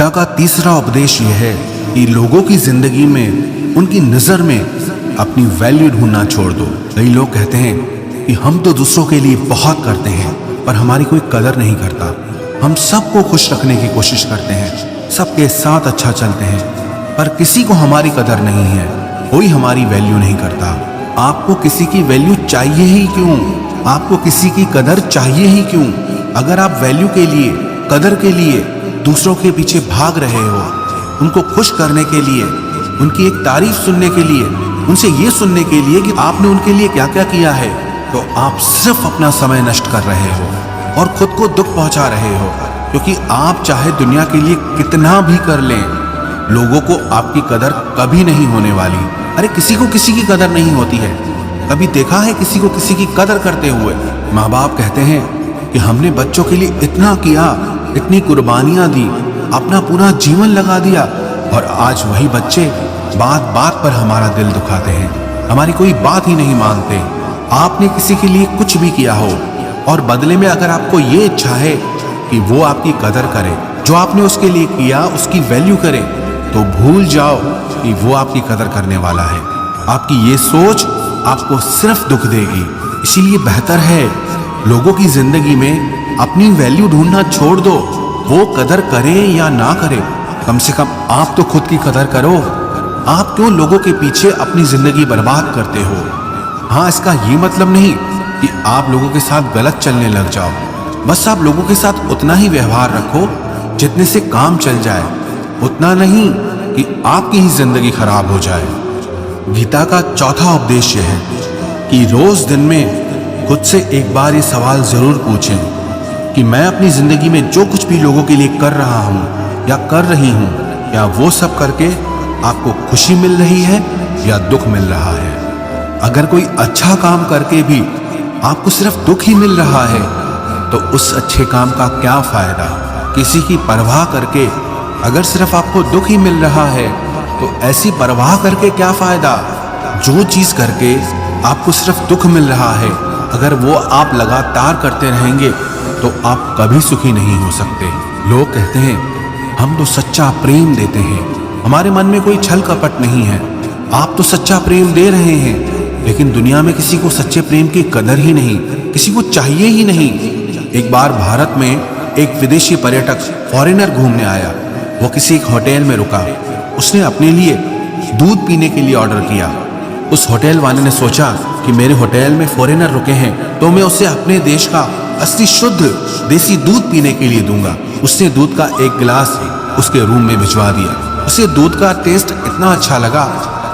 गीता का तीसरा उपदेश यह है कि लोगों की जिंदगी में उनकी नजर में अपनी वैल्यू ढूंढना छोड़ दो। कई लोग कहते हैं कि हम तो दूसरों के लिए बहुत करते हैं पर हमारी कोई कदर नहीं करता। हम सबको खुश रखने की कोशिश करते हैं, सबके साथ अच्छा चलते हैं, पर किसी को हमारी कदर नहीं है, कोई हमारी वैल्यू नहीं करता। आपको किसी की वैल्यू चाहिए ही क्यों? आपको किसी की कदर चाहिए ही क्यों? अगर आप वैल्यू के लिए, कदर के लिए दूसरों के पीछे भाग रहे हो, उनको खुश करने के लिए, उनकी एक तारीफ सुनने के लिए, उनसे ये सुनने के लिए कि आपने उनके लिए क्या क्या किया है, तो आप सिर्फ अपना समय नष्ट कर रहे हो और खुद को दुख पहुंचा रहे हो। क्योंकि आप चाहे दुनिया के लिए कितना भी कर लें, लोगों को आपकी कदर कभी नहीं होने वाली। अरे किसी को किसी की कदर नहीं होती है। कभी देखा है किसी को किसी की कदर करते हुए? माँ बाप कहते हैं कि हमने बच्चों के लिए इतना किया, इतनी कुर्बानियां दी, अपना पूरा जीवन लगा दिया, और आज वही बच्चे बात बात पर हमारा दिल दुखाते हैं, हमारी कोई बात ही नहीं मानते। आपने किसी के लिए कुछ भी किया हो और बदले में अगर आपको ये इच्छा है कि वो आपकी कदर करे, जो आपने उसके लिए किया उसकी वैल्यू करे, तो भूल जाओ कि वो आपकी कदर करने वाला है। आपकी ये सोच आपको सिर्फ दुख देगी। इसीलिए बेहतर है लोगों की जिंदगी में अपनी वैल्यू ढूंढना छोड़ दो। वो कदर करे या ना करे, कम से कम आप तो खुद की कदर करो। आप क्यों लोगों के पीछे अपनी जिंदगी बर्बाद करते हो? हाँ, इसका ये मतलब नहीं कि आप लोगों के साथ गलत चलने लग जाओ। बस आप लोगों के साथ उतना ही व्यवहार रखो जितने से काम चल जाए, उतना नहीं कि आपकी ही जिंदगी खराब हो जाए। गीता का चौथा उपदेश यह है कि रोज दिन में खुद से एक बार ये सवाल जरूर पूछें कि मैं अपनी जिंदगी में जो कुछ भी लोगों के लिए कर रहा हूं या कर रही हूं, क्या वो सब करके आपको खुशी मिल रही है या दुख मिल रहा है? अगर कोई अच्छा काम करके भी आपको सिर्फ दुख ही मिल रहा है, तो उस अच्छे काम का क्या फायदा? किसी की परवाह करके अगर सिर्फ आपको दुख ही मिल रहा है, तो ऐसी परवाह करके क्या फायदा? जो चीज करके आपको सिर्फ दुख मिल रहा है, अगर वो आप लगातार करते रहेंगे तो आप कभी सुखी नहीं हो सकते। लोग कहते हैं हम तो सच्चा प्रेम देते हैं, हमारे मन में कोई छल कपट नहीं है। आप तो सच्चा प्रेम दे रहे हैं, लेकिन दुनिया में किसी को सच्चे प्रेम की कदर ही नहीं, किसी को चाहिए ही नहीं। एक बार भारत में एक विदेशी पर्यटक फॉरेनर घूमने आया। वो किसी एक होटल में रुका। उसने अपने लिए दूध पीने के लिए ऑर्डर किया। उस होटल वाले ने सोचा कि मेरे होटल में फॉरेनर रुके हैं तो मैं उसे अपने देश का असली शुद्ध देसी दूध पीने के लिए दूंगा। उसने दूध का एक गिलास उसके रूम में भिजवा दिया। उसे दूध का टेस्ट इतना अच्छा लगा,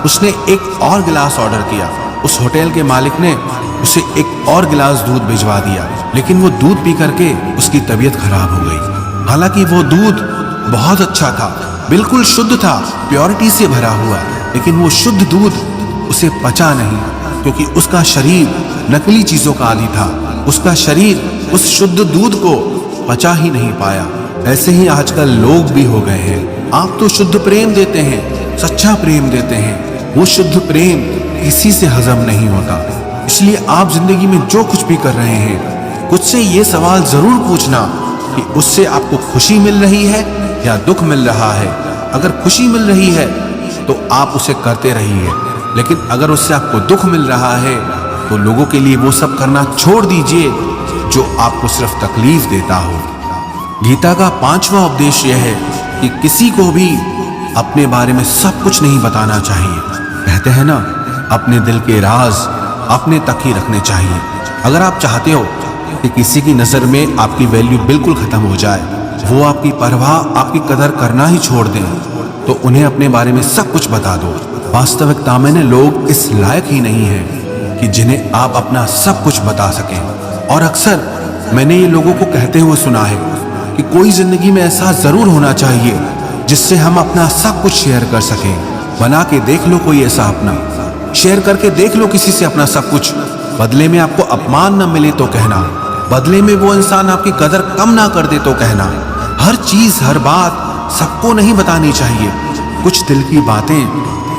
उसने एक और गिलास ऑर्डर किया। उस होटल के मालिक ने उसे एक और गिलास दूध भिजवा दिया, लेकिन वो दूध पी करके उसकी तबीयत खराब हो गई। हालांकि वो दूध बहुत अच्छा था, बिल्कुल शुद्ध था, प्योरिटी से भरा हुआ, लेकिन वो शुद्ध दूध उसे पचा नहीं, क्योंकि उसका शरीर नकली चीजों का आदी था। उसका शरीर उस शुद्ध दूध को पचा ही नहीं पाया। ऐसे ही आजकल लोग भी हो गए हैं। आप तो शुद्ध प्रेम देते हैं, सच्चा प्रेम देते हैं, वो शुद्ध प्रेम किसी से हजम नहीं होता। इसलिए आप जिंदगी में जो कुछ भी कर रहे हैं, खुद से ये सवाल जरूर पूछना कि उससे आपको खुशी मिल रही है या दुख मिल रहा है। अगर खुशी मिल रही है तो आप उसे करते रहिए, लेकिन अगर उससे आपको दुख मिल रहा है तो लोगों के लिए वो सब करना छोड़ दीजिए जो आपको सिर्फ तकलीफ देता हो। गीता का पांचवा उपदेश यह है कि किसी को भी अपने बारे में सब कुछ नहीं बताना चाहिए। कहते हैं ना, अपने दिल के राज अपने तक ही रखने चाहिए। अगर आप चाहते हो कि किसी की नजर में आपकी वैल्यू बिल्कुल खत्म हो जाए, वो आपकी परवाह, आपकी कदर करना ही छोड़ दें, तो उन्हें अपने बारे में सब कुछ बता दो। वास्तविकता में लोग इस लायक ही नहीं हैं कि जिन्हें आप अपना सब कुछ बता सकें। और अक्सर मैंने ये लोगों को कहते हुए सुना है कि कोई जिंदगी में ऐसा जरूर होना चाहिए जिससे हम अपना सब कुछ शेयर कर सकें। बना के देख लो कोई ऐसा अपना, शेयर करके देख लो किसी से अपना सब कुछ। बदले में आपको अपमान न मिले तो कहना, बदले में वो इंसान आपकी कदर कम ना कर दे तो कहना। हर चीज, हर बात सबको नहीं बतानी चाहिए। कुछ दिल की बातें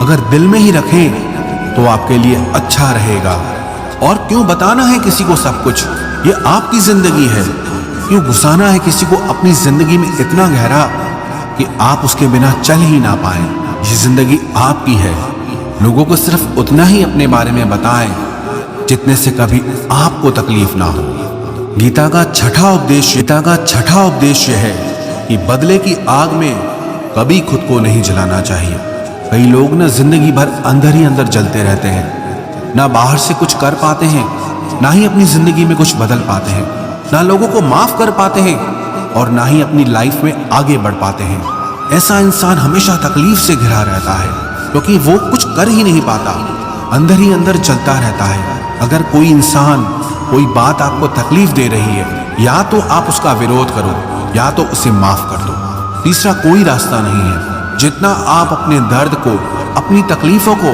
अगर दिल में ही रखें तो आपके लिए अच्छा रहेगा। और क्यों बताना है किसी को सब कुछ? ये आपकी जिंदगी है। क्यों घुसाना है किसी को अपनी जिंदगी में इतना गहरा कि आप उसके बिना चल ही ना पाए। ये जिंदगी आपकी है। लोगों को सिर्फ उतना ही अपने बारे में बताएं जितने से कभी आपको तकलीफ ना हो। गीता का छठा उपदेश यह है कि बदले की आग में कभी खुद को नहीं जलाना चाहिए। कई लोग ना जिंदगी भर अंदर ही अंदर जलते रहते हैं, ना बाहर से कुछ कर पाते हैं, ना ही अपनी जिंदगी में कुछ बदल पाते हैं, ना लोगों को माफ कर पाते हैं और ना ही अपनी लाइफ में आगे बढ़ पाते हैं। ऐसा इंसान हमेशा तकलीफ से घिरा रहता है क्योंकि वो कुछ कर ही नहीं पाता, अंदर ही अंदर जलता रहता है। अगर कोई इंसान कोई बात आपको तकलीफ दे रही है, या तो आप उसका विरोध करो या तो उसे माफ कर दो। तीसरा कोई रास्ता नहीं है। जितना आप अपने दर्द को, अपनी तकलीफों को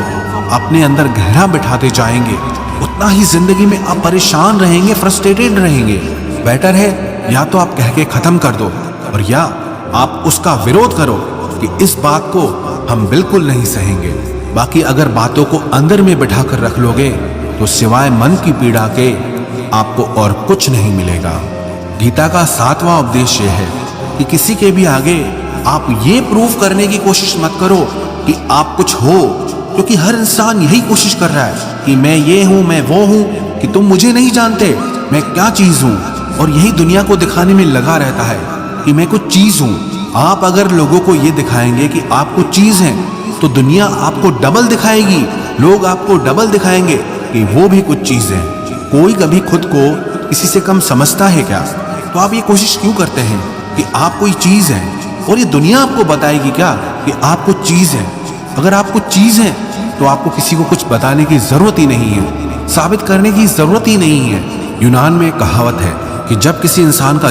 अपने अंदर गहरा बिठाते जाएंगे, उतना ही जिंदगी में आप परेशान रहेंगे, फ्रस्ट्रेटेड रहेंगे। बेटर है या तो आप कह के खत्म कर दो और या आप उसका विरोध करो कि इस बात को हम बिल्कुल नहीं सहेंगे। बाकी अगर बातों को अंदर में बिठा कर रख लोगे तो सिवाय मन की पीड़ा के आपको और कुछ नहीं मिलेगा। गीता का 7वां उपदेश यह है कि किसी के भी आगे आप ये प्रूव करने की कोशिश मत करो कि आप कुछ हो, क्योंकि हर इंसान यही कोशिश कर रहा है कि मैं ये हूं, मैं वो हूं, कि तुम मुझे नहीं जानते मैं क्या चीज हूं, और यही दुनिया को दिखाने में लगा रहता है कि मैं कुछ चीज हूं। आप अगर लोगों को ये दिखाएंगे कि आप कुछ चीज हैं तो दुनिया आपको डबल दिखाएगी, लोग आपको डबल दिखाएंगे कि वो भी कुछ चीज हैं। कोई कभी खुद को किसी से कम समझता है क्या? तो आप ये कोशिश क्यों करते हैं कि आप कोई चीज हैं, और ये दुनिया आपको बताएगी क्या कि आप कुछ चीज हैं? अगर आप कुछ चीज हैं तो आपको किसी को कुछ बताने की जरूरत ही नहीं है, साबित करने की जरूरत ही नहीं है। यूनान में एक कहावत है कि जब किसी इंसान का